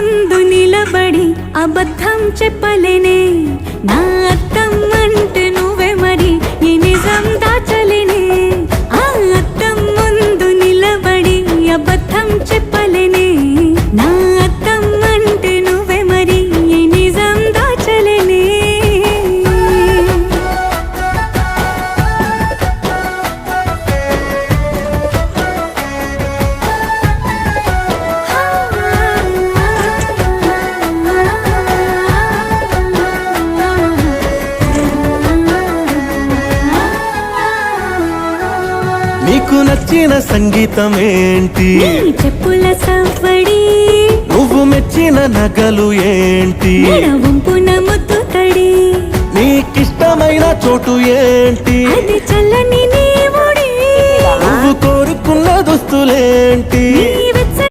ముందు నిలబడి అబద్ధం చెప్పలేనే నా అద్దం అంటే నువ్వే మరి ఈ నిజం దాచలేనే ఆ అద్దం ముందు నిలబడి అబద్ధం చెప్పలేనే నా అద్దం అంటే నువ్వే మరి ఈ నిజం దాచలేనే నీకు నచ్చిన సంగీతం ఏంటి నీ చెప్పుల సవ్వడి నువ్వు మెచ్చిన నగలు ఏంటి వంపున ముద్దు తడి నీకిష్టమైన చోటు ఏంటి అది చల్లని నీ ఒడి నువ్వు కోరుకున్న దుస్తులేంటి నీవే